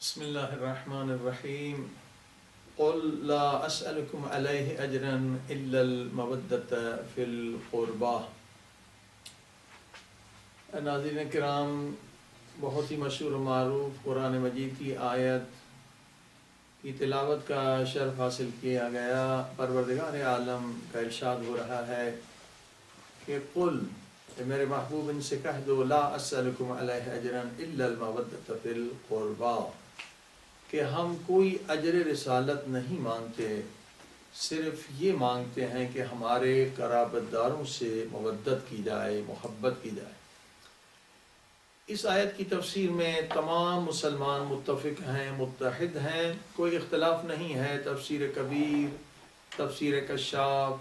بسم الله الرحمن الرحيم قل لا أسألكم عليه أجرا إلا المودة في القربى۔ ناظرین کرام، بہت ہی مشہور و معروف قرآن مجید کی آیت کی تلاوت کا شرف حاصل کیا گیا۔ پروردگار عالم کا ارشاد ہو رہا ہے کہ قل، میرے محبوب ان سے کہہ دو، لا اسألکم علیہ اجرا الا المودۃ فی القربى، کہ ہم کوئی اجر رسالت نہیں مانگتے، صرف یہ مانگتے ہیں کہ ہمارے قرابت داروں سے مودت کی جائے، محبت کی جائے۔ اس آیت کی تفسیر میں تمام مسلمان متفق ہیں، متحد ہیں، کوئی اختلاف نہیں ہے۔ تفسیر کبیر، تفسیر کشاف،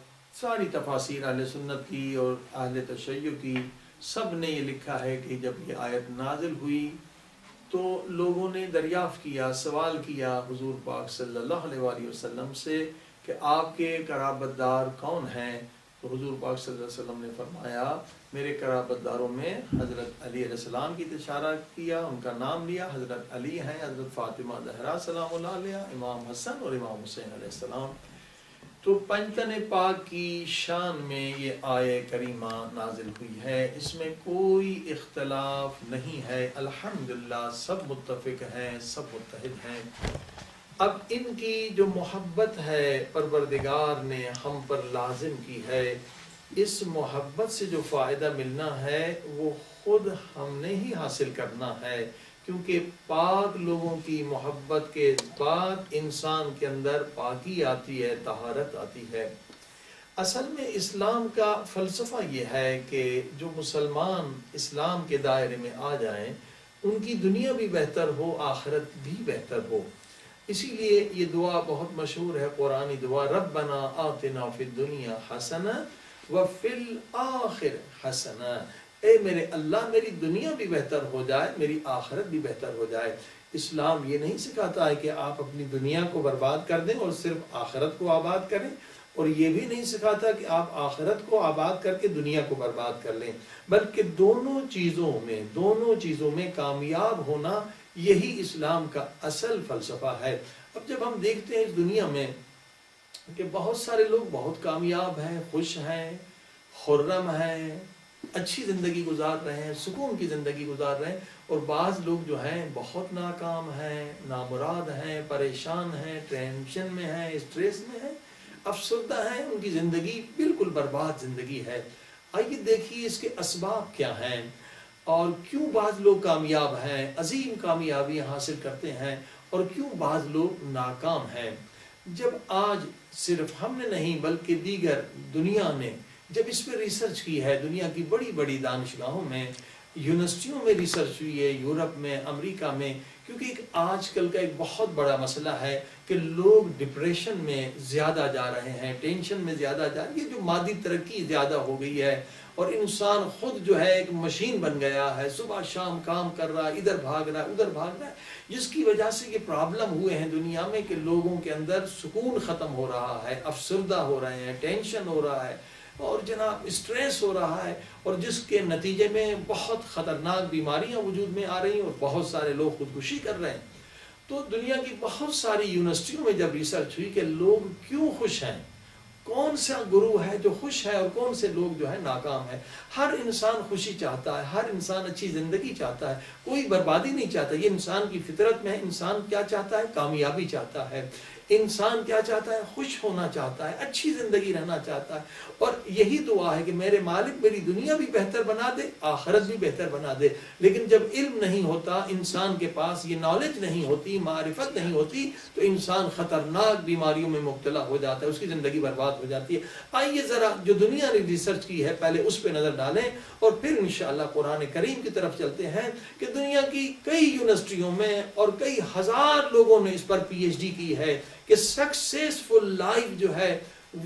ساری تفاسیر اہل سنت کی اور اہل تشیع کی، سب نے یہ لکھا ہے کہ جب یہ آیت نازل ہوئی تو لوگوں نے دریافت کیا، سوال کیا حضور پاک صلی اللہ علیہ وآلہ وسلم سے کہ آپ کے قرابت دار کون ہیں؟ تو حضور پاک صلی اللہ علیہ وسلم نے فرمایا، میرے قرابت داروں میں حضرت علی علیہ السلام کی اشارہ کیا، ان کا نام لیا۔ حضرت علی ہیں، حضرت فاطمہ زہرا سلام اللہ علیہ، امام حسن اور امام حسین علیہ السلام۔ تو پنجتن پاک کی شان میں یہ آیہ کریمہ نازل ہوئی ہے، اس میں کوئی اختلاف نہیں ہے۔ الحمدللہ سب متفق ہیں، سب متحد ہیں۔ اب ان کی جو محبت ہے پروردگار نے ہم پر لازم کی ہے، اس محبت سے جو فائدہ ملنا ہے وہ خود ہم نے ہی حاصل کرنا ہے، کیونکہ پاک لوگوں کی محبت کے بعد انسان کے اندر پاکی آتی ہے، طہارت آتی ہے۔ اصل میں اسلام کا فلسفہ یہ ہے کہ جو مسلمان اسلام کے دائرے میں آ جائیں ان کی دنیا بھی بہتر ہو، آخرت بھی بہتر ہو۔ اسی لیے یہ دعا بہت مشہور ہے، قرآنی دعا، ربنا آتنا فی الدنیا حسنہ وفی الآخرہ حسنہ، اے میرے اللہ میری دنیا بھی بہتر ہو جائے، میری آخرت بھی بہتر ہو جائے۔ اسلام یہ نہیں سکھاتا ہے کہ آپ اپنی دنیا کو برباد کر دیں اور صرف آخرت کو آباد کریں، اور یہ بھی نہیں سکھاتا کہ آپ آخرت کو آباد کر کے دنیا کو برباد کر لیں، بلکہ دونوں چیزوں میں کامیاب ہونا، یہی اسلام کا اصل فلسفہ ہے۔ اب جب ہم دیکھتے ہیں اس دنیا میں کہ بہت سارے لوگ بہت کامیاب ہیں، خوش ہیں، خرم ہیں، اچھی زندگی گزار رہے ہیں، سکون کی زندگی گزار رہے ہیں، اور بعض لوگ جو ہیں بہت ناکام ہیں، نامراد ہیں، پریشان ہیں، ٹینشن میں ہیں، اسٹریس میں ہیں، افسردہ ہیں، ان کی زندگی بالکل برباد زندگی ہے۔ آئیے دیکھیے اس کے اسباب کیا ہیں اور کیوں بعض لوگ کامیاب ہیں، عظیم کامیابیاں حاصل کرتے ہیں، اور کیوں بعض لوگ ناکام ہیں۔ جب آج صرف ہم نے نہیں بلکہ دیگر دنیا نے جب اس پہ ریسرچ کی ہے، دنیا کی بڑی بڑی دانشگاہوں میں، یونیورسٹیوں میں ریسرچ ہوئی ہے، یورپ میں، امریکہ میں، کیونکہ ایک آج کل کا ایک بہت بڑا مسئلہ ہے کہ لوگ ڈپریشن میں زیادہ جا رہے ہیں، ٹینشن میں زیادہ جا رہے ہیں، یہ جو مادی ترقی زیادہ ہو گئی ہے اور انسان خود جو ہے ایک مشین بن گیا ہے، صبح شام کام کر رہا ہے، ادھر بھاگ رہا ہے ادھر بھاگ رہا ہے، جس کی وجہ سے یہ پرابلم ہوئے ہیں دنیا میں کہ لوگوں کے اندر سکون ختم ہو رہا ہے، افسردہ ہو رہے ہیں، ٹینشن ہو رہا ہے، اور جناب اسٹریس ہو رہا ہے، اور جس کے نتیجے میں بہت خطرناک بیماریاں وجود میں آ رہی ہیں اور بہت سارے لوگ خودکشی کر رہے ہیں۔ تو دنیا کی بہت ساری یونیورسٹیوں میں جب ریسرچ ہوئی کہ لوگ کیوں خوش ہیں، کون سا گروہ ہے جو خوش ہے اور کون سے لوگ جو ہے ناکام ہے۔ ہر انسان خوشی چاہتا ہے، ہر انسان اچھی زندگی چاہتا ہے، کوئی بربادی نہیں چاہتا، یہ انسان کی فطرت میں ہے۔ انسان کیا چاہتا ہے؟ کامیابی چاہتا ہے۔ انسان کیا چاہتا ہے؟ خوش ہونا چاہتا ہے، اچھی زندگی رہنا چاہتا ہے، اور یہی دعا ہے کہ میرے مالک میری دنیا بھی بہتر بنا دے، آخرت بھی بہتر بنا دے۔ لیکن جب علم نہیں ہوتا، انسان کے پاس یہ نالج نہیں ہوتی، معرفت نہیں ہوتی، تو انسان خطرناک بیماریوں میں مبتلا ہو جاتا ہے، اس کی زندگی برباد ہو جاتی ہے۔ آئیے ذرا جو دنیا نے ریسرچ کی ہے پہلے اس پہ نظر ڈالیں، اور پھر انشاءاللہ قرآن کریم کی طرف چلتے ہیں کہ دنیا کی کئی یونیورسٹیوں میں اور کئی ہزار لوگوں نے اس پر پی ایچ ڈی کی ہے کہ سکسیسفل لائف جو ہے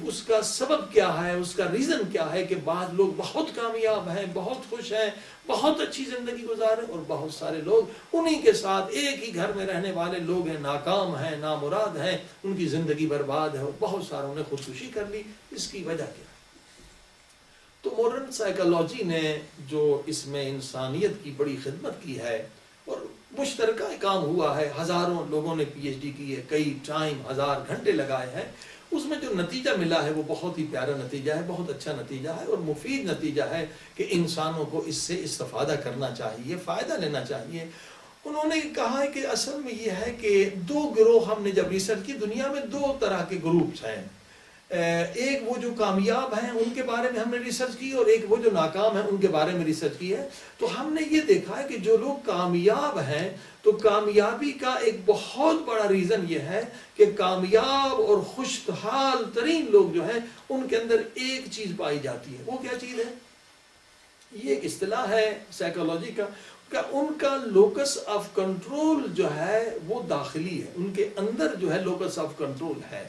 اس کا سبب کیا ہے، اس کا ریزن کیا ہے کہ بعض لوگ بہت کامیاب ہیں، بہت خوش ہیں، بہت اچھی زندگی گزار رہے ہیں، اور بہت سارے لوگ انہی کے ساتھ ایک ہی گھر میں رہنے والے لوگ ہیں، ناکام ہیں، نامراد ہیں، ان کی زندگی برباد ہے، اور بہت ساروں نے خودکشی کر لی۔ اس کی وجہ کیا ہے؟ تو ماڈرن سائیکالوجی نے جو اس میں انسانیت کی بڑی خدمت کی ہے، اور مشترکہ کام ہوا ہے، ہزاروں لوگوں نے پی ایچ ڈی کی ہے، کئی ٹائم 1000 گھنٹے لگائے ہیں، اس میں جو نتیجہ ملا ہے وہ بہت ہی پیارا نتیجہ ہے، بہت اچھا نتیجہ ہے اور مفید نتیجہ ہے کہ انسانوں کو اس سے استفادہ کرنا چاہیے، فائدہ لینا چاہیے۔ انہوں نے کہا ہے کہ اصل میں یہ ہے کہ 2 گروہ ہم نے جب ریسرچ کی، دنیا میں 2 طرح کے گروپس ہیں، ایک وہ جو کامیاب ہیں ان کے بارے میں ہم نے ریسرچ کی، اور ایک وہ جو ناکام ہیں ان کے بارے میں ریسرچ کی ہے۔ تو ہم نے یہ دیکھا ہے کہ جو لوگ کامیاب ہیں، تو کامیابی کا ایک بہت بڑا ریزن یہ ہے کہ کامیاب اور خوشحال ترین لوگ جو ہیں ان کے اندر ایک چیز پائی جاتی ہے۔ وہ کیا چیز ہے؟ یہ ایک اصطلاح ہے سائیکالوجی کا، کہ ان کا لوکس آف کنٹرول جو ہے وہ داخلی ہے، ان کے اندر جو ہے لوکس آف کنٹرول ہے،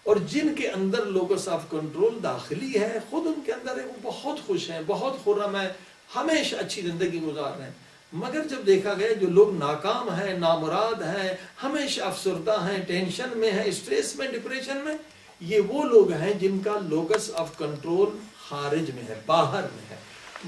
اور جن کے اندر لوکس آف کنٹرول داخلی ہے خود ان کے اندر ہے، وہ بہت خوش ہیں، بہت خرم ہیں، ہمیشہ اچھی زندگی گزار رہے ہیں۔ مگر جب دیکھا گیا جو لوگ ناکام ہیں، نامراد ہیں، ہمیشہ افسردہ ہیں، ٹینشن میں ہیں، اسٹریس میں، ڈپریشن میں، یہ وہ لوگ ہیں جن کا لوکس آف کنٹرول خارج میں ہے، باہر میں ہے،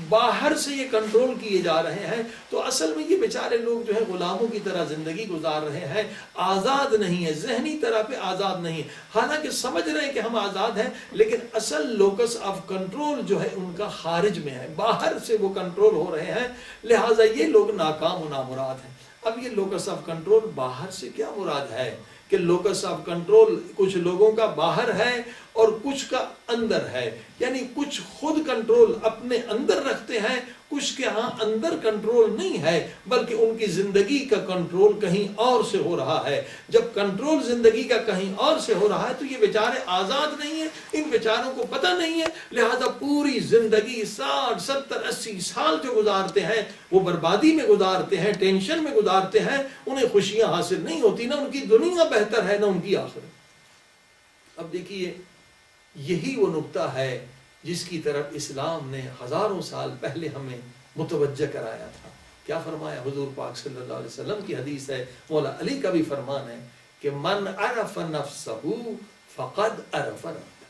باہر سے یہ کنٹرول کیے جا رہے ہیں۔ تو اصل میں یہ بیچارے لوگ جو ہے غلاموں کی طرح زندگی گزار رہے ہیں، آزاد نہیں ہے، ذہنی طرح پہ آزاد نہیں، حالانکہ سمجھ رہے ہیں کہ ہم آزاد ہیں، لیکن اصل لوکس آف کنٹرول جو ہے ان کا خارج میں ہے، باہر سے وہ کنٹرول ہو رہے ہیں، لہٰذا یہ لوگ ناکام و نامراد ہیں۔ اب یہ لوکس آف کنٹرول باہر سے کیا مراد ہے کہ لوکس آف کنٹرول کچھ لوگوں کا باہر ہے اور کچھ کا اندر ہے، یعنی کچھ خود کنٹرول اپنے اندر رکھتے ہیں، کچھ کے ہاں اندر کنٹرول نہیں ہے بلکہ ان کی زندگی کا کنٹرول کہیں اور سے ہو رہا ہے۔ جب کنٹرول زندگی کا کہیں اور سے ہو رہا ہے تو یہ بیچارے آزاد نہیں ہیں، ان بیچاروں کو پتہ نہیں ہے، لہذا پوری زندگی 60 70 80 سال جو گزارتے ہیں وہ بربادی میں گزارتے ہیں، ٹینشن میں گزارتے ہیں، انہیں خوشیاں حاصل نہیں ہوتی، نہ ان کی دنیا بہتر ہے نہ ان کی آخرت۔ اب دیکھیے یہی وہ نقطہ ہے جس کی طرف اسلام نے ہزاروں سال پہلے ہمیں متوجہ کرایا تھا۔ کیا فرمایا؟ حضور پاک صلی اللہ علیہ وسلم کی حدیث ہے، مولا علی کا بھی فرمان ہے کہ من عرف نفسہ فقد عرف ربہ،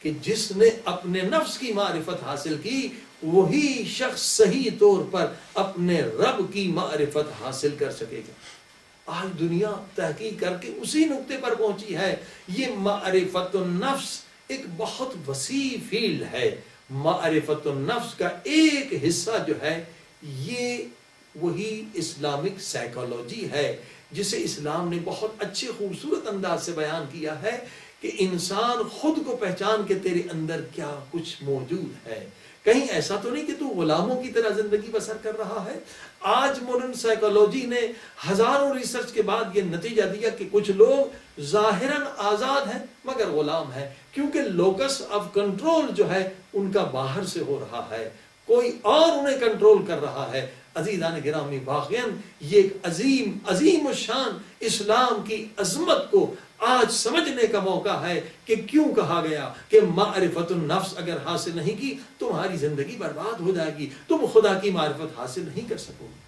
کہ جس نے اپنے نفس کی معرفت حاصل کی وہی شخص صحیح طور پر اپنے رب کی معرفت حاصل کر سکے گا۔ آج دنیا تحقیق کر کے اسی نقطے پر پہنچی ہے۔ یہ معرفت النفس ایک بہت وسیع فیلڈ ہے۔ معرفت النفس کا ایک حصہ جو ہے یہ وہی اسلامک سائیکالوجی ہے، جسے اسلام نے بہت اچھے خوبصورت انداز سے بیان کیا ہے کہ انسان خود کو پہچان کے تیرے اندر کیا کچھ موجود ہے۔ کہیں ایسا تو نہیں کہ تو غلاموں کی طرح زندگی بسر کر رہا ہے۔ آج ماڈرن سائیکالوجی نے ہزاروں ریسرچ کے بعد یہ نتیجہ دیا کہ کچھ لوگ ظاہراً آزاد ہیں مگر غلام ہیں، کیونکہ لوکس آف کنٹرول جو ہے ان کا باہر سے ہو رہا ہے، کوئی اور انہیں کنٹرول کر رہا ہے۔ عزیزان گرامی، واقعاً یہ ایک عظیم الشان اسلام کی عظمت کو آج سمجھنے کا موقع ہے کہ کیوں کہا گیا کہ معرفت النفس اگر حاصل نہیں کی تمہاری زندگی برباد ہو جائے گی، تم خدا کی معرفت حاصل نہیں کر سکو گے۔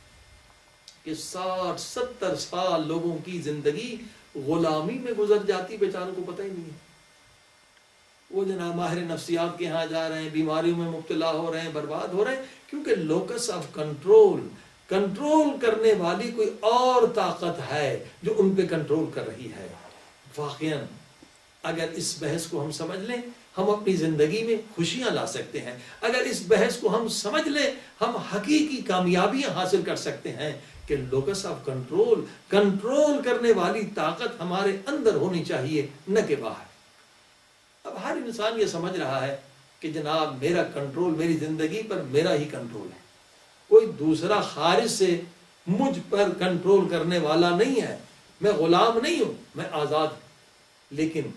کہ 60 70 سال لوگوں کی زندگی غلامی میں گزر جاتی، بیچاروں کو پتہ ہی نہیں ہے۔ وہ جناب ماہر نفسیات کے ہاں جا رہے ہیں، بیماریوں میں مبتلا ہو رہے ہیں، برباد ہو رہے ہیں، کیونکہ لوکس آف کنٹرول کرنے والی کوئی اور طاقت ہے جو ان پہ کنٹرول کر رہی ہے۔ واقعاً اگر اس بحث کو ہم سمجھ لیں ہم اپنی زندگی میں خوشیاں لا سکتے ہیں، اگر اس بحث کو ہم سمجھ لیں ہم حقیقی کامیابیاں حاصل کر سکتے ہیں کہ لوکس آف کنٹرول کرنے والی طاقت ہمارے اندر ہونی چاہیے نہ کہ باہر۔ اب ہر انسان یہ سمجھ رہا ہے کہ جناب میرا کنٹرول میری زندگی پر میرا ہی کنٹرول ہے، کوئی دوسرا خارج سے مجھ پر کنٹرول کرنے والا نہیں ہے، میں غلام نہیں ہوں، میں آزاد ہوں۔ لیکن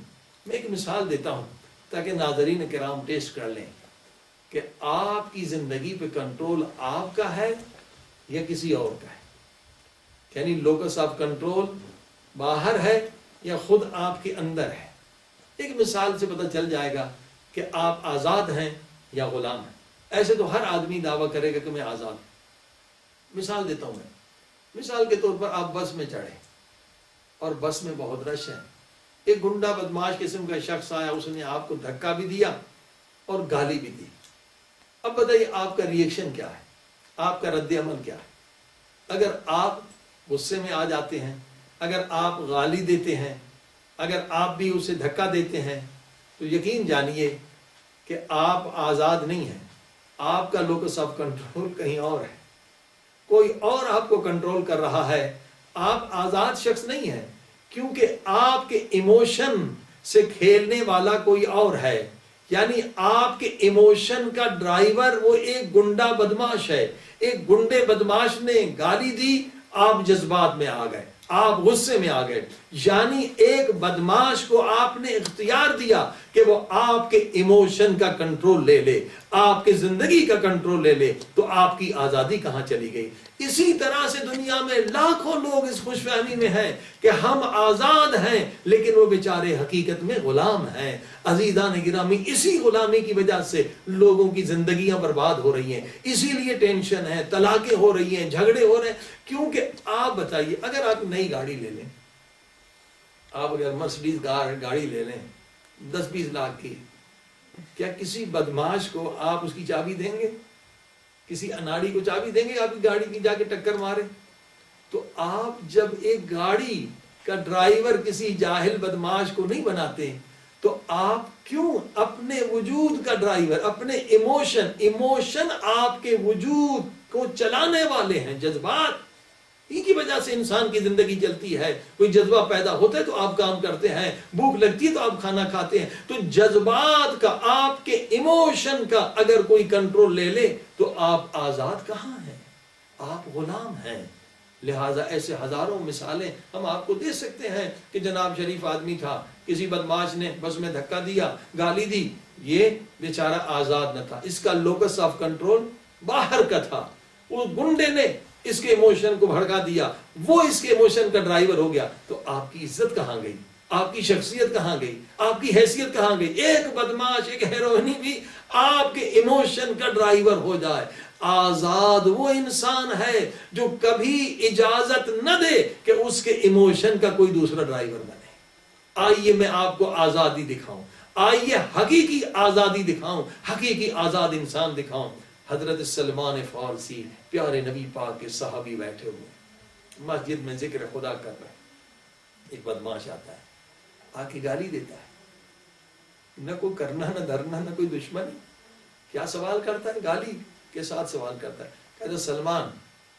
میں ایک مثال دیتا ہوں تاکہ ناظرین کرام ٹیسٹ کر لیں کہ آپ کی زندگی پہ کنٹرول آپ کا ہے یا کسی اور کا ہے، یعنی لوکس آف کنٹرول باہر ہے یا خود آپ کے اندر ہے۔ ایک مثال سے پتہ چل جائے گا کہ آپ آزاد ہیں یا غلام ہیں۔ ایسے تو ہر آدمی دعویٰ کرے گا کہ میں آزاد ہوں۔ مثال دیتا ہوں میں، مثال کے طور پر آپ بس میں چڑھے اور بس میں بہت رش ہے، ایک گنڈا بدماش قسم کا شخص آیا، اس نے آپ کو دھکا بھی دیا اور گالی بھی دی۔ اب بتائیے آپ کا ریئیکشن کیا ہے، آپ کا رد عمل کیا ہے؟ اگر آپ غصے میں آ جاتے ہیں، اگر آپ گالی دیتے ہیں، اگر آپ بھی اسے دھکا دیتے ہیں، تو یقین جانیے کہ آپ آزاد نہیں ہیں، آپ کا لوکس آف کنٹرول کہیں اور ہے، کوئی اور آپ کو کنٹرول کر رہا ہے، آپ آزاد شخص نہیں ہیں، کیونکہ آپ کے ایموشن سے کھیلنے والا کوئی اور ہے۔ یعنی آپ کے ایموشن کا ڈرائیور وہ ایک گنڈا بدماش ہے، ایک گنڈے بدماش نے گالی دی، آپ جذبات میں آ گئے، آپ غصے میں آ گئے، یعنی ایک بدماش کو آپ نے اختیار دیا کہ وہ آپ کے ایموشن کا کنٹرول لے لے، آپ کے زندگی کا کنٹرول لے لے، تو آپ کی آزادی کہاں چلی گئی؟ اسی طرح سے دنیا میں لاکھوں لوگ اس خوش فہمی میں ہیں کہ ہم آزاد ہیں، لیکن وہ بیچارے حقیقت میں غلام ہیں۔ عزیزان گرامی، اسی غلامی کی وجہ سے لوگوں کی زندگیاں برباد ہو رہی ہیں، اسی لیے ٹینشن ہے، طلاقیں ہو رہی ہیں، جھگڑے ہو رہے ہیں۔ کیونکہ آپ بتائیے، اگر آپ نئی گاڑی لے لیں، آپ اگر مرسڈیز گاڑی لے لیں 10-20 لاکھ کی، کیا کسی بدماش کو آپ اس کی چابی دیں گے؟ کسی اناڑی کو چابی دیں گے آپ کی گاڑی کی جا کے ٹکر مارے؟ تو آپ جب ایک گاڑی کا ڈرائیور کسی جاہل بدماش کو نہیں بناتے، تو آپ کیوں اپنے وجود کا ڈرائیور، اپنے ایموشن آپ کے وجود کو چلانے والے ہیں، جذبات، ان کی وجہ سے انسان کی زندگی چلتی ہے۔ کوئی جذبہ پیدا ہوتا ہے تو آپ کام کرتے ہیں، بھوک لگتی ہے تو آپ کھانا کھاتے ہیں۔ تو جذبات کا، آپ کے ایموشن کا اگر کوئی کنٹرول لے لے تو آپ آزاد کہاں ہیں؟ آپ غلام ہیں۔ لہٰذا ایسے ہزاروں مثالیں ہم آپ کو دے سکتے ہیں کہ جناب شریف آدمی تھا، کسی بدماش نے بس میں دھکا دیا، گالی دی، یہ بیچارہ آزاد نہ تھا، اس کا لوکس آف کنٹرول باہر کا تھا، وہ گنڈے نے اس کے ایموشن کو بھڑکا دیا، وہ اس کے ایموشن کا ڈرائیور ہو گیا۔ تو آپ کی عزت کہاں گئی؟ آپ کی شخصیت کہاں گئی؟ آپ کی حیثیت کہاں گئی؟ ایک بدماش، ایک ہیروئنی بھی آپ کے ایموشن کا ڈرائیور ہو جائے۔ آزاد وہ انسان ہے جو کبھی اجازت نہ دے کہ اس کے ایموشن کا کوئی دوسرا ڈرائیور بنے۔ آئیے میں آپ کو آزادی دکھاؤں، آئیے حقیقی آزادی دکھاؤں، حقیقی آزاد انسان دکھاؤں۔ حضرت سلمان فارسی پیارے نبی پاک کے صحابی بیٹھے ہوئے مسجد میں ذکر خدا کر رہے ہیں، ایک بدماش آتا ہے، آ کے گالی دیتا ہے، نہ کوئی کرنا نہ دھرنا نہ کوئی دشمنی، کیا سوال کرتا ہے؟ گالی کے ساتھ سوال کرتا ہے، کہتا سلمان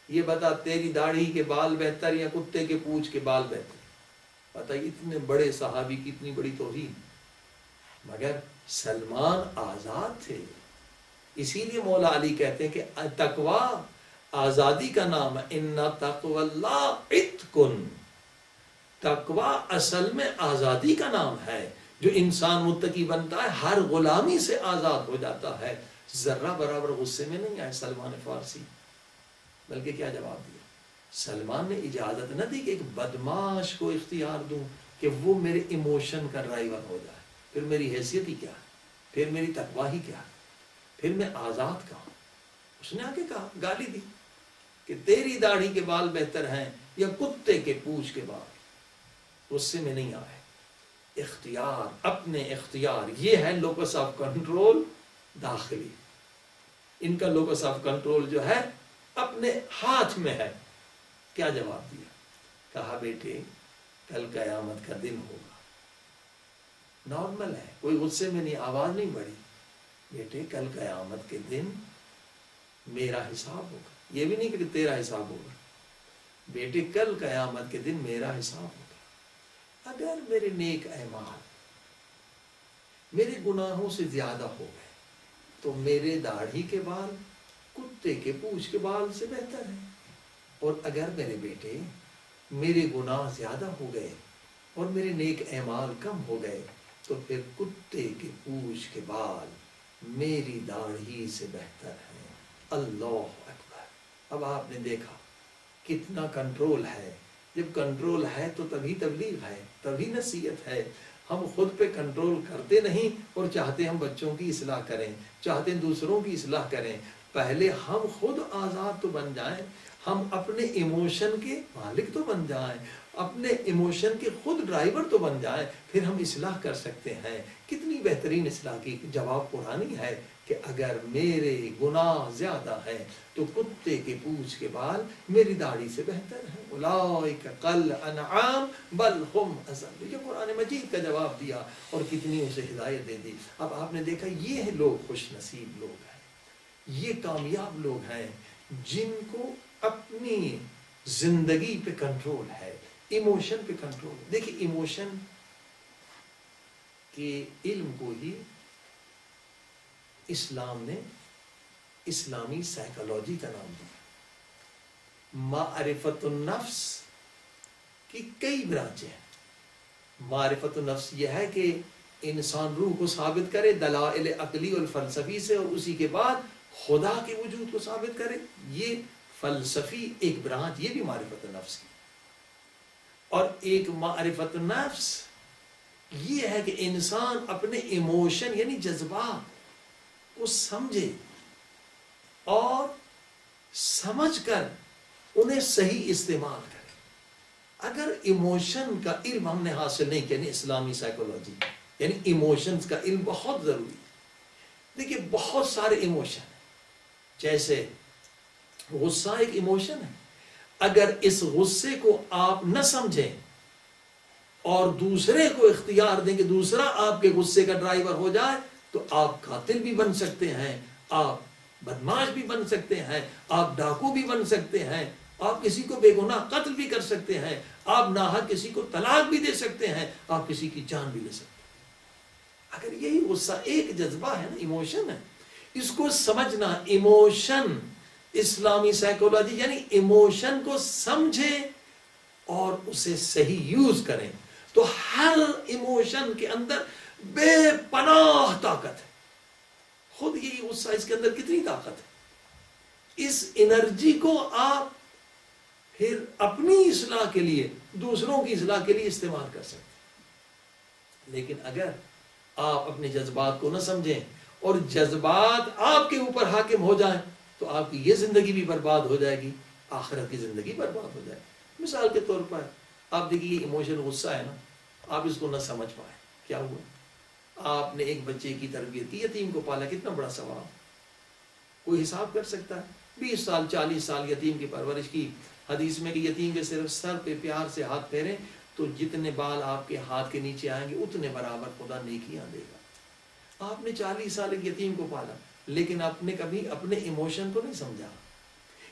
یہ بتا تیری داڑھی کے بال بہتر یا کتے کے پونچھ کے بال بہتر؟ پتہ اتنے بڑے صحابی کی اتنی بڑی توہین، مگر سلمان آزاد تھے۔ اسی لیے مولا علی کہتے ہیں کہ تقوی آزادی کا نام ہے، ان تقوی اللہ عتق، تقوی اصل میں آزادی کا نام ہے۔ جو انسان متقی بنتا ہے ہر غلامی سے آزاد ہو جاتا ہے۔ ذرہ برابر غصے میں نہیں آئے سلمان فارسی، بلکہ کیا جواب دیا؟ سلمان نے اجازت نہ دی کہ ایک بدماش کو اختیار دوں کہ وہ میرے ایموشن کا ڈرائیور ہو جائے، پھر میری حیثیت ہی کیا، پھر میری تقوی ہی کیا، پھر میں آزاد کہاں؟ اس نے آگے کہا، گالی دی کہ تیری داڑھی کے بال بہتر ہیں یا کتے کے پونچھ کے بال؟ غصے میں نہیں آئے، اختیار، اپنے اختیار، یہ ہے لوکس آف کنٹرول داخلی۔ ان کا لوکس آف کنٹرول جو ہے اپنے ہاتھ میں ہے۔ کیا جواب دیا؟ کہا بیٹے کل قیامت کا دن ہوگا، نارمل ہے، کوئی غصے میں نہیں، آواز نہیں بڑھی، بیٹے کل قیامت کے دن میرا حساب ہوگا، یہ بھی نہیں کہ تیرا حساب ہوگا، بیٹے کل قیامت کے دن میرا حساب ہوگا۔ اگر میرے نیک اعمال میرے گناہوں سے زیادہ ہو گئے تو میرے داڑھی کے بال کتے کے پونچھ کے بال سے بہتر ہے، اور اگر میرے بیٹے میرے گناہ زیادہ ہو گئے اور میرے نیک اعمال کم ہو گئے تو پھر کتے کے پونچھ کے بال میری داڑھی سے بہتر ہیں۔ اللہ اکبر! اب آپ نے دیکھا کتنا کنٹرول ہے۔ جب کنٹرول ہے تو تبھی تبلیغ ہے، تبھی نصیحت ہے۔ ہم خود پہ کنٹرول کرتے نہیں اور چاہتے ہم بچوں کی اصلاح کریں، چاہتے ہیں دوسروں کی اصلاح کریں۔ پہلے ہم خود آزاد تو بن جائیں۔ ہم اپنے ایموشن کے مالک تو بن جائیں، اپنے ایموشن کے خود ڈرائیور تو بن جائیں، پھر ہم اصلاح کر سکتے ہیں۔ کتنی بہترین اصلاح کی جواب قرآنی ہے کہ اگر میرے گناہ زیادہ ہیں تو کتے کے پونچھ کے بال میری داڑھی سے بہتر ہے۔ اولئک کالانعام بل ہم اضل، یہ قرآن مجید کا جواب دیا اور کتنی اسے ہدایت دے دی۔ اب آپ نے دیکھا یہ لوگ خوش نصیب لوگ ہیں، یہ کامیاب لوگ ہیں جن کو اپنی زندگی پہ کنٹرول ہے، ایموشن پہ کنٹرول۔ دیکھیں ایموشن کے علم کو ہی اسلام نے اسلامی سائیکالوجی کا نام دیا۔ معرفت النفس کی کئی برانچیں ہیں۔ معرفت النفس یہ ہے کہ انسان روح کو ثابت کرے دلائل عقلی اور فلسفی سے، اور اسی کے بعد خدا کے وجود کو ثابت کرے، یہ فلسفی ایک برانچ، یہ بھی معرفت النفس کی۔ اور ایک معرفت النفس یہ ہے کہ انسان اپنے ایموشن یعنی جذبات کو سمجھے اور سمجھ کر انہیں صحیح استعمال کرے۔ اگر ایموشن کا علم ہم نے حاصل نہیں کیا، یعنی اسلامی سائیکولوجی یعنی ایموشنز کا علم بہت ضروری ہے۔ دیکھیے بہت سارے ایموشن ہیں، جیسے غصہ ایک ایموشن ہے۔ اگر اس غصے کو آپ نہ سمجھیں اور دوسرے کو اختیار دیں کہ دوسرا آپ کے غصے کا ڈرائیور ہو جائے تو آپ قاتل بھی بن سکتے ہیں، آپ بدماش بھی بن سکتے ہیں، آپ ڈاکو بھی بن سکتے ہیں، آپ کسی کو بے گناہ قتل بھی کر سکتے ہیں، آپ ناحق کسی کو طلاق بھی دے سکتے ہیں، آپ کسی کی جان بھی لے سکتے ہیں۔ اگر یہی غصہ ایک جذبہ ہے نا، ایموشن ہے، اس کو سمجھنا، ایموشن اسلامی سائیکولوجی یعنی ایموشن کو سمجھیں اور اسے صحیح یوز کریں تو ہر ایموشن کے اندر بے پناہ طاقت ہے۔ خود یہی غصہ، اس کے اندر کتنی طاقت ہے۔ اس انرجی کو آپ پھر اپنی اصلاح کے لیے، دوسروں کی اصلاح کے لیے استعمال کر سکتے ہیں۔ لیکن اگر آپ اپنے جذبات کو نہ سمجھیں اور جذبات آپ کے اوپر حاکم ہو جائیں تو آپ کی یہ زندگی بھی برباد ہو جائے گی، آخرت کی زندگی برباد ہو جائے گی۔ مثال کے طور پر آپ دیکھیے یہ ایموشن غصہ ہے نا، آپ اس کو نہ سمجھ پائے، کیا ہوا؟ آپ نے ایک بچے کی تربیت کی، یتیم کو پالا، کتنا بڑا ثواب، کوئی حساب کر سکتا ہے؟ 20 سال 40 سال یتیم کی پرورش کی۔ حدیث میں کہ یتیم کے صرف سر پہ پیار سے ہاتھ پھیریں تو جتنے بال آپ کے ہاتھ کے نیچے آئیں گے اتنے برابر خدا نیکیاں دے گا۔ آپ نے 40 سال ایک یتیم کو پالا، لیکن آپ نے کبھی اپنے ایموشن کو نہیں سمجھا۔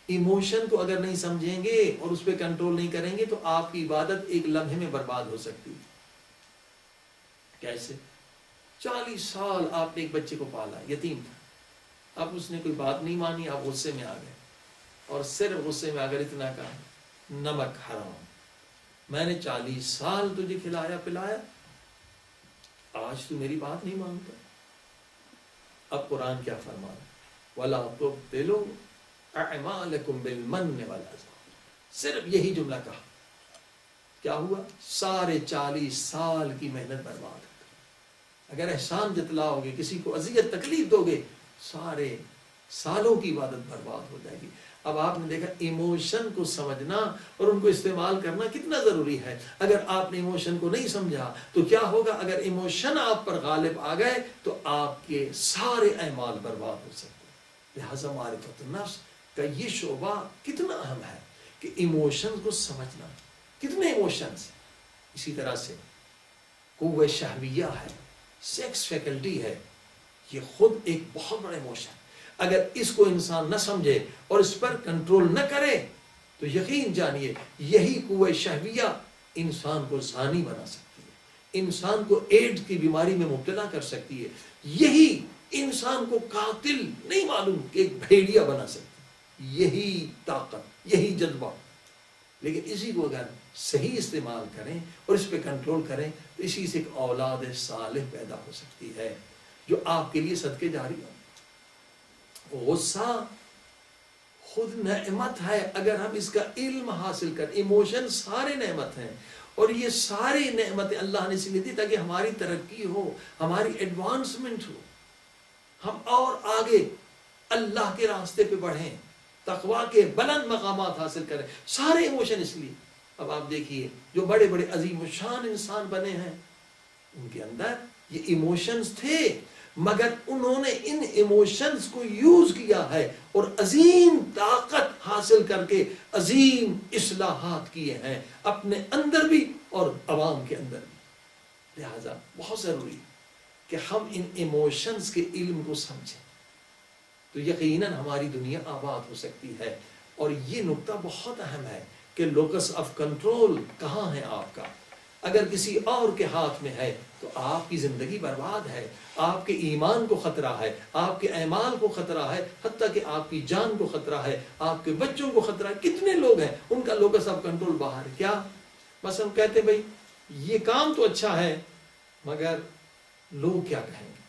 ایموشن کو اگر نہیں سمجھیں گے اور اس پہ کنٹرول نہیں کریں گے تو آپ کی عبادت ایک لمحے میں برباد ہو سکتی ہے۔ کیسے؟ 40 سال آپ نے ایک بچے کو پالا، یتیم تھا، اب اس نے کوئی بات نہیں مانی، آپ غصے میں آ گئے اور صرف غصے میں اگر اتنا کہا نمک حرام، میں نے 40 سال تجھے کھلایا پلایا، آج تو میری بات نہیں مانتا۔ اب قرآن کیا فرما رہا ہے؟ وَلَا تُبْطِلُوا أَعْمَالَكُمْ بِالْمَنِّ وَالْعَذَابِ، صرف یہی جملہ کہا، کیا ہوا؟ سارے 40 سال کی محنت برباد ہو گئی۔ اگر احسان جتلاؤ گے، کسی کو اذیت تکلیف دو گے، سارے سالوں کی عبادت برباد ہو جائے گی۔ اب آپ نے دیکھا ایموشن کو سمجھنا اور ان کو استعمال کرنا کتنا ضروری ہے۔ اگر آپ نے ایموشن کو نہیں سمجھا تو کیا ہوگا؟ اگر ایموشن آپ پر غالب آ گئے تو آپ کے سارے اعمال برباد ہو سکتے ہیں۔ لہذا معرفت النفس کا یہ شعبہ کتنا اہم ہے کہ ایموشن کو سمجھنا۔ کتنے ایموشنز؟ اسی طرح سے قوہ شہویہ ہے، سیکس فیکلٹی ہے، یہ خود ایک بہت بڑا ایموشن۔ اگر اس کو انسان نہ سمجھے اور اس پر کنٹرول نہ کرے تو یقین جانیے یہی قوہ شہویہ انسان کو زانی بنا سکتی ہے، انسان کو ایڈز کی بیماری میں مبتلا کر سکتی ہے، یہی انسان کو قاتل نہیں معلوم کہ ایک بھیڑیا بنا سکتی ہے، یہی طاقت، یہی جذبہ۔ لیکن اسی کو اگر صحیح استعمال کریں اور اس پہ کنٹرول کریں تو اسی سے ایک اولاد صالح پیدا ہو سکتی ہے جو آپ کے لیے صدقے جاری ہو۔ غصہ خود نعمت ہے اگر ہم اس کا علم حاصل کریں۔ ایموشن سارے نعمت ہیں اور یہ ساری نعمتیں اللہ نے اس لیے دی تاکہ ہماری ترقی ہو، ہماری ایڈوانسمنٹ ہو، ہم اور آگے اللہ کے راستے پہ بڑھیں۔ تقویٰ کے بلند مقامات حاصل کریں. سارے ایموشن اس لیے. اب آپ دیکھیے جو بڑے بڑے عظیم الشان انسان بنے ہیں ان کے اندر یہ ایموشنز تھے، مگر انہوں نے ان ایموشنز کو یوز کیا ہے اور عظیم طاقت حاصل کر کے عظیم اصلاحات کیے ہیں اپنے اندر بھی اور عوام کے اندر بھی. لہذا بہت ضروری ہے کہ ہم ان ایموشنز کے علم کو سمجھیں تو یقیناً ہماری دنیا آباد ہو سکتی ہے. اور یہ نقطہ بہت اہم ہے کہ لوکس آف کنٹرول کہاں ہے آپ کا. اگر کسی اور کے ہاتھ میں ہے تو آپ کی زندگی برباد ہے، آپ کے ایمان کو خطرہ ہے، آپ کے اعمال کو خطرہ ہے، حتیٰ کہ آپ کی جان کو خطرہ ہے، آپ کے بچوں کو خطرہ ہے. کتنے لوگ ہیں ان کا لوکس آف کنٹرول باہر ہے. کیا بس ہم کہتے ہیں بھائی یہ کام تو اچھا ہے مگر لوگ کیا کہیں گے.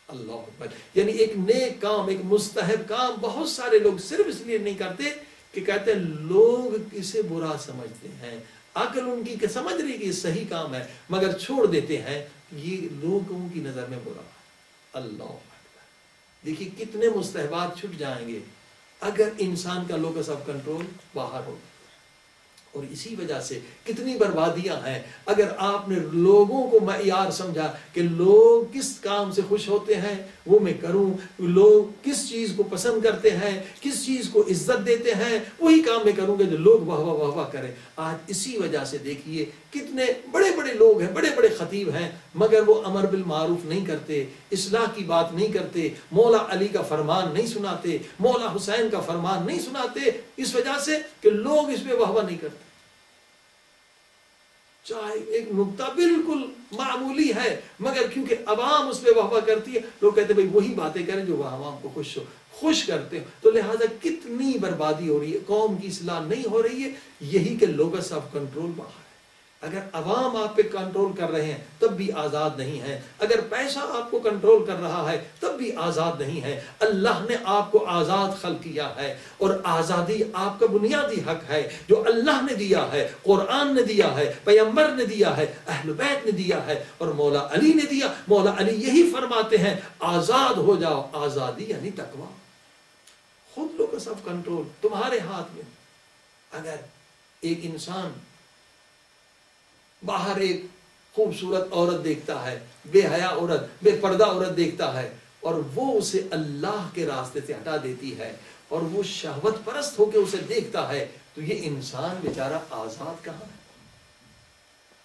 اللہ اکبر. یعنی ایک نیک کام، ایک مستحب کام بہت سارے لوگ صرف اس لیے نہیں کرتے کہ کہتے ہیں لوگ اسے برا سمجھتے ہیں. عقل ان کی کہ سمجھ رہی کہ یہ صحیح کام ہے مگر چھوڑ دیتے ہیں یہ لوگوں کی نظر میں برا. اللہ اکبر. دیکھیے کتنے مستحبات چھٹ جائیں گے اگر انسان کا لوکس آف کنٹرول باہر ہو. اور اسی وجہ سے کتنی بربادیاں ہیں اگر آپ نے لوگوں کو معیار سمجھا کہ لوگ کس کام سے خوش ہوتے ہیں وہ میں کروں، لوگ کس چیز کو پسند کرتے ہیں، کس چیز کو عزت دیتے ہیں وہی کام میں کروں گا جو لوگ واہ واہ واہ واہ کریں. آج اسی وجہ سے دیکھیے کتنے بڑے بڑے لوگ ہیں، بڑے بڑے خطیب ہیں مگر وہ امر بالمعروف نہیں کرتے، اصلاح کی بات نہیں کرتے، مولا علی کا فرمان نہیں سناتے، مولا حسین کا فرمان نہیں سناتے. اس وجہ سے کہ لوگ اس پہ واہ واہ نہیں کرتے. چاہے ایک نقطہ بالکل معمولی ہے مگر کیونکہ عوام اس پہ واہ واہ کرتی ہے لوگ کہتے ہیں بھائی وہی باتیں کریں جو وہ عوام کو خوش کرتے ہیں. تو لہٰذا کتنی بربادی ہو رہی ہے، قوم کی اصلاح نہیں ہو رہی ہے. یہی کہ لوکس آف کنٹرول باہر ہے. اگر عوام آپ پہ کنٹرول کر رہے ہیں تب بھی آزاد نہیں ہے، اگر پیسہ آپ کو کنٹرول کر رہا ہے تب بھی آزاد نہیں ہے. اللہ نے آپ کو آزاد خلق کیا ہے اور آزادی آپ کا بنیادی حق ہے جو اللہ نے دیا ہے، قرآن نے دیا ہے، پیغمبر نے دیا ہے، اہل بیت نے دیا ہے اور مولا علی نے دیا. مولا علی یہی فرماتے ہیں آزاد ہو جاؤ. آزادی یعنی تقویٰ. خود لوکس آف کنٹرول تمہارے ہاتھ میں. اگر ایک انسان باہر ایک خوبصورت عورت دیکھتا ہے، بے حیا عورت، بے پردہ عورت دیکھتا ہے اور وہ اسے اللہ کے راستے سے ہٹا دیتی ہے اور وہ شہوت پرست ہو کے اسے دیکھتا ہے تو یہ انسان بیچارہ آزاد کہاں ہے؟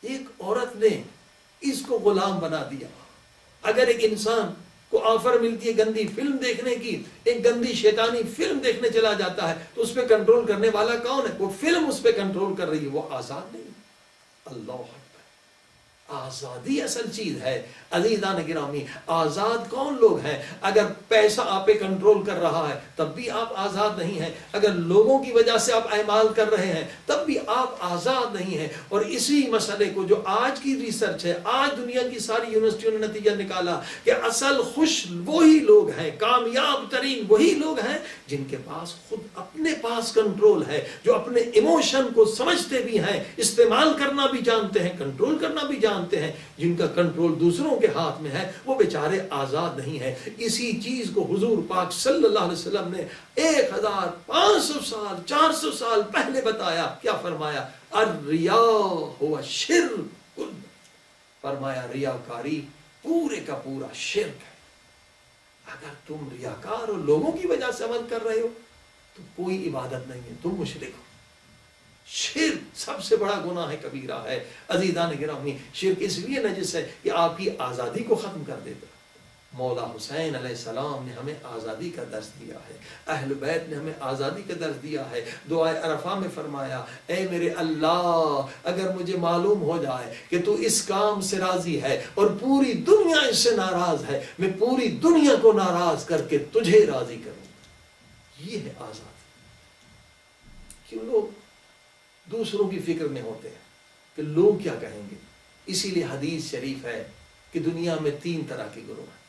ایک عورت نے اس کو غلام بنا دیا. اگر ایک انسان کو آفر ملتی ہے گندی فلم دیکھنے کی، ایک گندی شیطانی فلم دیکھنے چلا جاتا ہے تو اس پہ کنٹرول کرنے والا کون ہے؟ وہ فلم اس پہ کنٹرول کر رہی ہے، وہ آزاد نہیں. اللہ اکبر. آزادی اصل چیز ہے. عزیزان گرامی آزاد کون لوگ ہیں؟ اگر پیسہ آپ پہ کنٹرول کر رہا ہے تب بھی آپ آزاد نہیں ہیں، اگر لوگوں کی وجہ سے آپ اعمال کر رہے ہیں تب بھی آپ آزاد نہیں ہیں. اور اسی مسئلے کو جو آج کی ریسرچ ہے، آج دنیا کی ساری یونیورسٹیوں نے نتیجہ نکالا کہ اصل خوش وہی لوگ ہیں، کامیاب ترین وہی لوگ ہیں جن کے پاس خود اپنے پاس کنٹرول ہے، جو اپنے ایموشن کو سمجھتے بھی ہیں، استعمال کرنا بھی جانتے ہیں، کنٹرول کرنا بھی جانتے ہیں. جن کا کنٹرول دوسروں کے ہاتھ میں ہے وہ بیچارے آزاد نہیں ہے. اسی چیز کو حضور پاک صلی اللہ علیہ وسلم نے 1500 سال 400 سال پہلے بتایا. کیا فرمایا؟ الریاء ہوا شرک. فرمایا ریاکاری پورے کا پورا شرک ہے. اگر تم ریاکار ہو، لوگوں کی وجہ سے عمل کر رہے ہو تو کوئی عبادت نہیں ہے، تم مشرک ہو. شرک سب سے بڑا گناہ ہے، کبیرہ ہے. عزیزان گرامی شرک اس لیے نجس ہے کہ آپ کی آزادی کو ختم کر دیتا. مولا حسین علیہ السلام نے ہمیں آزادی کا درس دیا ہے، اہل بیت نے ہمیں آزادی کا درس دیا ہے. دعائے عرفہ میں فرمایا اے میرے اللہ اگر مجھے معلوم ہو جائے کہ تو اس کام سے راضی ہے اور پوری دنیا اس سے ناراض ہے، میں پوری دنیا کو ناراض کر کے تجھے راضی کروں. یہ ہے آزادی. کیوں لوگ دوسروں کی فکر میں ہوتے ہیں کہ لوگ کیا کہیں گے. اسی لیے حدیث شریف ہے کہ دنیا میں 3 طرح کے گروہ ہیں.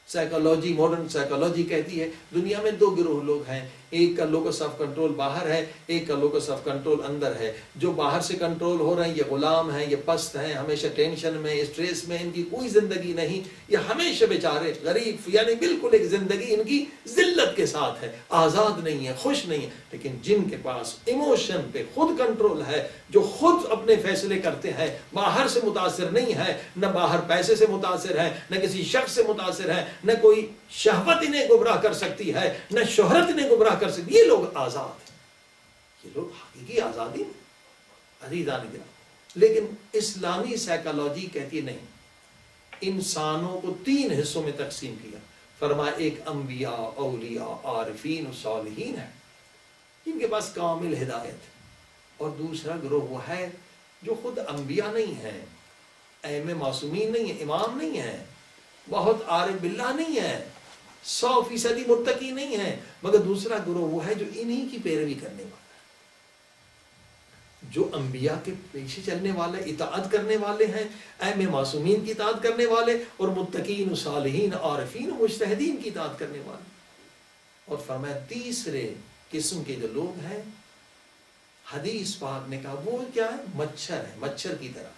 سائیکالوجی، ماڈرن سائیکالوجی کہتی ہے دنیا میں 2 گروہ لوگ ہیں. ایک کا لوکس آف کنٹرول باہر ہے، ایک کا لوکس آف کنٹرول اندر ہے. جو باہر سے کنٹرول ہو رہے ہیں یہ غلام ہیں، یہ پست ہیں، ہمیشہ ٹینشن میں، اسٹریس میں، ان کی کوئی زندگی نہیں. یہ ہمیشہ بیچارے غریب، یعنی بالکل ایک زندگی ان کی ذلت کے ساتھ ہے، آزاد نہیں ہے، خوش نہیں ہے. لیکن جن کے پاس ایموشن پہ خود کنٹرول ہے، جو خود اپنے فیصلے کرتے ہیں، باہر سے متاثر نہیں ہے، نہ باہر پیسے سے متاثر ہے، نہ کسی شخص سے متاثر ہے، نہ کوئی شہوت انہیں گمراہ کر سکتی ہے، نہ شہرت انہیں گمراہ کر سکتی. یہ لوگ آزاد ہیں، یہ لوگ حقیقی آزادی عزیزان گرامی. لیکن اسلامی سائیکالوجی کہتی نہیں. انسانوں کو 3 حصوں میں تقسیم کیا. فرمایا ایک انبیاء، اولیاء، عارفین و صالحین ہے جن کے پاس کامل ہدایت ہے، اور دوسرا گروہ وہ ہے جو خود انبیاء نہیں ہیں، ائمہ معصومین نہیں ہیں، امام نہیں ہیں، بہت عارف باللہ نہیں ہے، 100% متقی نہیں ہے، مگر دوسرا گروہ وہ ہے جو انہی کی پیروی کرنے والا ہے، جو انبیاء کے پیچھے چلنے والے، اطاعت کرنے والے ہیں، ائمہ معصومین کی اطاعت کرنے والے، اور متقین و صالحین، عارفین و مجتہدین کی اطاعت کرنے والے. اور فرمایا تیسرے قسم کے جو لوگ ہیں، حدیث پاک نے کہا وہ کیا ہے؟ مچھر ہے، مچھر کی طرح.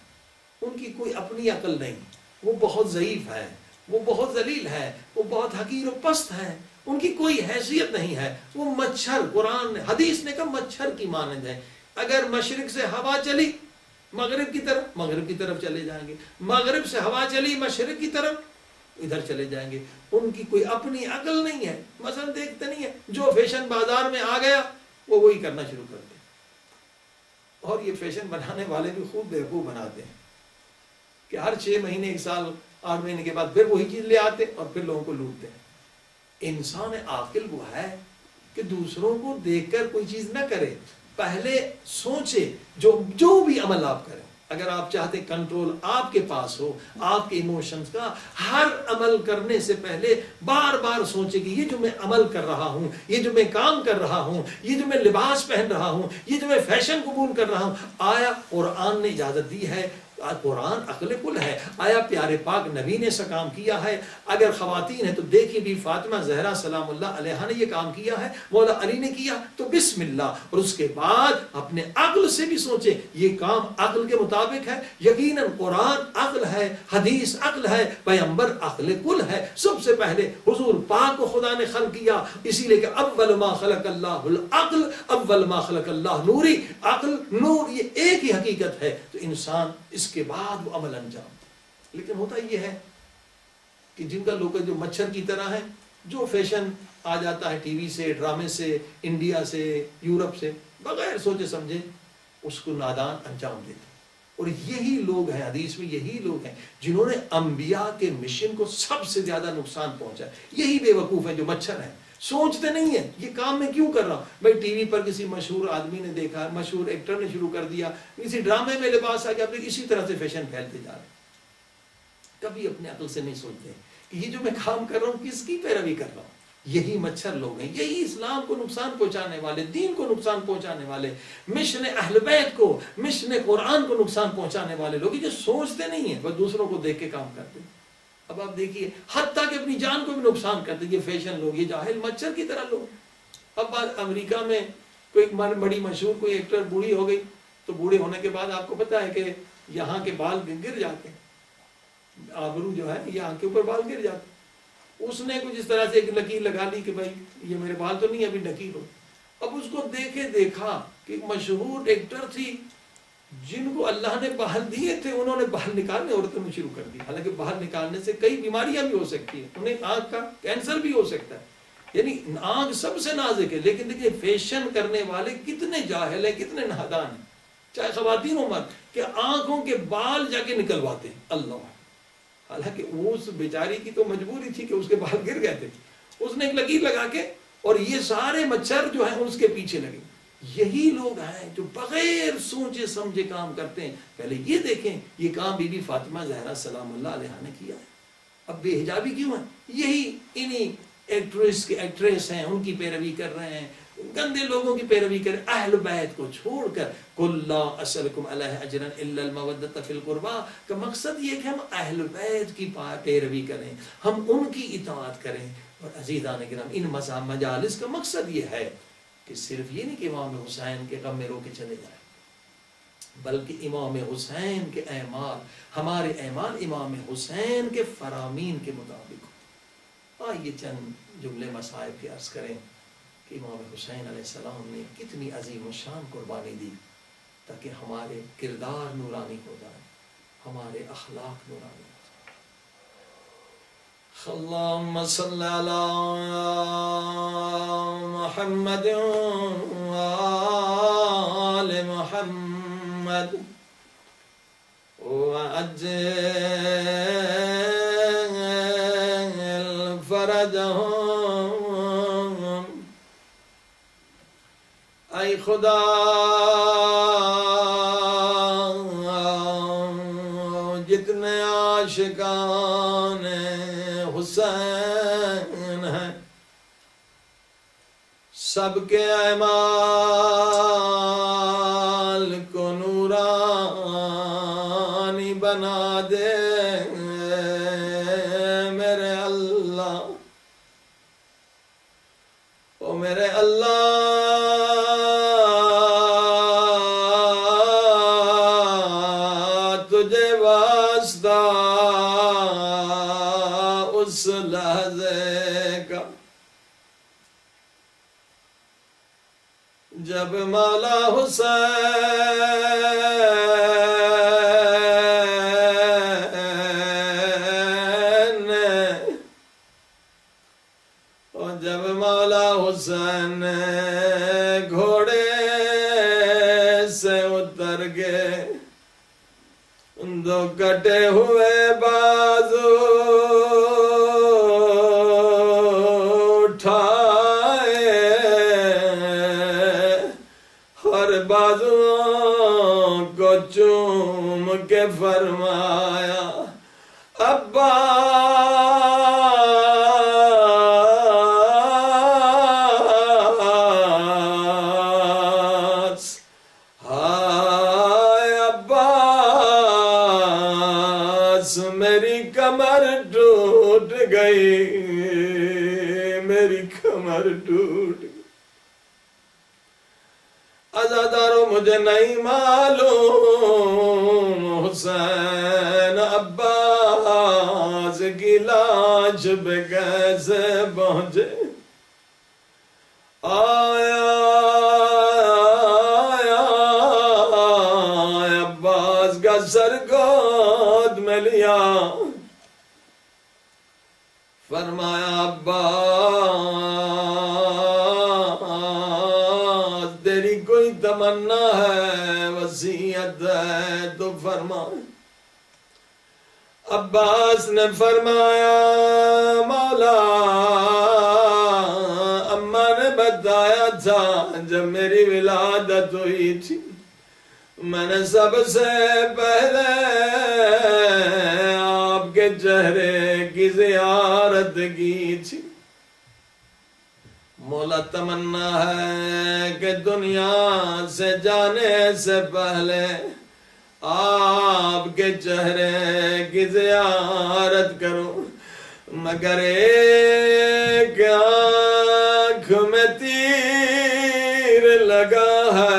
ان کی کوئی اپنی عقل نہیں، وہ بہت ضعیف ہے، وہ بہت ذلیل ہے، وہ بہت حقیر و پست ہے، ان کی کوئی حیثیت نہیں ہے. وہ مچھر، قرآن نے، حدیث نے کہا مچھر کی مانند ہے. اگر مشرق سے ہوا چلی مغرب کی طرف چلے جائیں گے، مغرب سے ہوا چلی مشرق کی طرف ادھر چلے جائیں گے. ان کی کوئی اپنی عقل نہیں ہے. مثلا دیکھتے نہیں ہے، جو فیشن بازار میں آ گیا وہ وہی کرنا شروع کر دے. اور یہ فیشن بنانے والے بھی خوب بیوقوف بناتے ہیں کہ ہر 6 مہینے 1 سال 8 مہینے کے بعد پھر وہی چیز لے آتے اور پھر لوگوں کو لوٹتے ہیں. انسان عاقل وہ ہے کہ دوسروں کو دیکھ کر کوئی چیز نہ کرے، پہلے سوچے. جو بھی عمل آپ کریں، اگر آپ چاہتے کنٹرول آپ کے پاس ہو آپ کے ایموشنز کا، ہر عمل کرنے سے پہلے بار بار سوچے کہ یہ جو میں عمل کر رہا ہوں، یہ جو میں کام کر رہا ہوں، یہ جو میں لباس پہن رہا ہوں، یہ جو میں فیشن قبول کر رہا ہوں، آیا قرآن نے اجازت دی ہے؟ قرآن عقل کل ہے. آیا پیارے پاک نبی نے ایسا کام کیا ہے؟ اگر خواتین ہیں تو دیکھیں بھی فاطمہ زہرا سلام اللہ علیہا نے یہ کام کیا ہے، مولا علی نے کیا، تو بسم اللہ. اور اس کے بعد اپنے عقل سے بھی سوچیں یہ کام عقل کے مطابق ہے. یقیناً قرآن عقل ہے، حدیث عقل ہے، پیغمبر عقل کل ہے. سب سے پہلے حضور پاک کو خدا نے خلق کیا، اسی لیے کہ اول ما خلق اللہ العقل، اول ما خلق اللہ نوری. عقل نور یہ ایک ہی حقیقت ہے. تو انسان اس کے بعد وہ عمل انجام. لیکن ہوتا یہ ہے کہ جن کا لوگ جو مچھر کی طرح ہے، جو فیشن آ جاتا ہے ٹی وی سے، ڈرامے سے، انڈیا سے، یورپ سے، بغیر سوچے سمجھے اس کو نادان انجام دیتے. اور یہی لوگ ہیں، حدیث میں یہی لوگ ہیں جنہوں نے انبیاء کے مشن کو سب سے زیادہ نقصان پہنچا. یہی بے وقوف ہیں جو مچھر ہیں، سوچتے نہیں ہیں یہ کام میں کیوں کر رہا ہوں. بھائی ٹی وی پر کسی مشہور آدمی نے دیکھا، مشہور ایکٹر نے شروع کر دیا، کسی ڈرامے میں لباس آ گیا، اپنے اسی طرح سے فیشن پھیلتے جا رہے ہیں. کبھی اپنے عقل سے نہیں سوچتے کہ یہ جو میں کام کر رہا ہوں کس کی پیروی کر رہا ہوں. یہی مچھر لوگ ہیں، یہی اسلام کو نقصان پہنچانے والے، دین کو نقصان پہنچانے والے، مشن اہل بیت کو، مشن قرآن کو نقصان پہنچانے والے لوگ جو سوچتے نہیں ہیں، بس دوسروں کو دیکھ کے کام کرتے ہیں. اب آپ دیکھیے حتیٰ کہ اپنی جان کو بھی نقصان کرتے ہیں یہ فیشن لوگ، یہ جاہل مچھر کی طرح لوگ. اب امریکہ میں کوئی بڑی مشہور کوئی ایکٹر بوڑھی ہو گئی، تو بوڑھے ہونے کے بعد آپ کو پتا ہے کہ یہاں کے بال گر جاتے ہیں، آبرو جو ہے یہاں کے اوپر بال گر جاتے ہیں. اس نے کچھ اس طرح سے ایک لکیر لگا لی کہ بھائی یہ میرے بال تو نہیں ابھی نکیر ہو. اب اس کو دیکھا کہ مشہور ایکٹر تھی جن کو اللہ نے بال دیے تھے، انہوں نے بال نکالنے عورتوں میں شروع کر دی. حالانکہ بال نکالنے سے کئی بیماریاں بھی ہو سکتی ہیں، انہیں آنکھ کا کینسر بھی ہو سکتا ہے. یعنی آنکھ سب سے نازک ہے، لیکن دیکھیے فیشن کرنے والے کتنے جاہل ہیں، کتنے نادان ہیں، چاہے خواتین ہو مرد، کہ آنکھوں کے بال جا کے نکلواتے ہیں. اللہ، حالانکہ اس بیچاری کی تو مجبوری تھی کہ اس کے بال گر گئے تھے، اس نے ایک لکیر لگا کے، اور یہ سارے مچھر جو ہیں اس کے پیچھے لگے. یہی لوگ ہیں جو بغیر سوچے سمجھے کام کرتے ہیں. پہلے یہ دیکھیں یہ کام بی بی فاطمہ زہرا سلام اللہ علیہا نے کیا ہے. اب بے حجابی کیوں ہے؟ یہی انہی ایکٹریس ہیں، ان کی پیروی کر رہے ہیں، گندے لوگوں کی پیروی کر رہے ہیں. اہل بیت کو چھوڑ کر قُلْ لَا أَسْأَلُكُمْ عَلَيْهِ أَجْرًا إِلَّا الْمَوَدَّةَ فِي الْقُرْبَى کا مقصد یہ ہے کہ ہم اہل بیت کی پیروی کریں، ہم ان کی اطاعت کریں، اور عزیزان کرام ان مجالس کا مقصد یہ ہے کہ صرف یہ نہیں کہ امام حسین کے غم میں رو کے چلے جائیں، بلکہ امام حسین کے اعمال، ہمارے اعمال امام حسین کے فرامین کے مطابق ہو۔ آئیے چند جملے مصائب کے عرض کریں کہ امام حسین علیہ السلام نے کتنی عظیم الشان قربانی دی تاکہ ہمارے کردار نورانی ہو جائیں، ہمارے اخلاق نورانی ہو جائیں۔ اللہم صلی علی محمد وآل محمد وعجل فرجهم۔ اے خدا جتنے عاشقان حسین ہیں سب کے اعمال کو نورانی بنا دے میرے اللہ، او میرے اللہ، تجھے واسطہ اس لحظے کا جب مولا حسین اور جب مولا حسین گھوڑے سے اتر گئے، دو کٹے ہوئے بازو اٹھائے اور بازوؤں کو چوم کے فرمایا عباس، ہائے عباس میری کمر ٹوٹ گئی، میری کمر ٹوٹ گئی۔ عزادارو مجھے نہیں معلوم حسین عباس کی لاش پہ کیسے پہنچے، آیا عباس کا سر گود میں لیا، فرمایا عباس تیری کوئی تمنا ہے، وصیت ہے تو فرما۔ عباس نے فرمایا مولا اماں نے بتایا تھا جب میری ولادت ہوئی تھی میں نے سب سے پہلے آپ کے چہرے کی زیارت کی تھی، مولا تمنا ہے کہ دنیا سے جانے سے پہلے آپ کے چہرے کی زیارت کروں، مگر ایک آنکھ میں تیر لگا ہے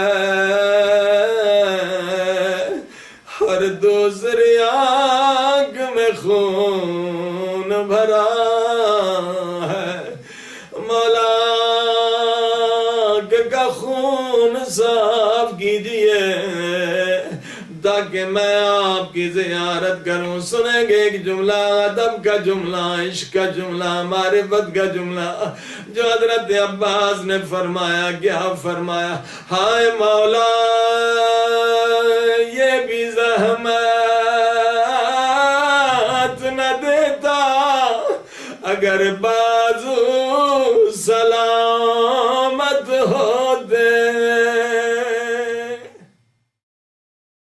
اور دوسری آنکھ میں خون بھرا ہے، مولا کا خون صاف کیجئے تاکہ میں آپ کی زیارت کروں۔ سنیں گے ایک جملہ، ادب کا جملہ، عشق کا جملہ، معرفت کا جملہ جو حضرت عباس نے فرمایا۔ کیا فرمایا؟ ہائے مولا یہ بھی زحمت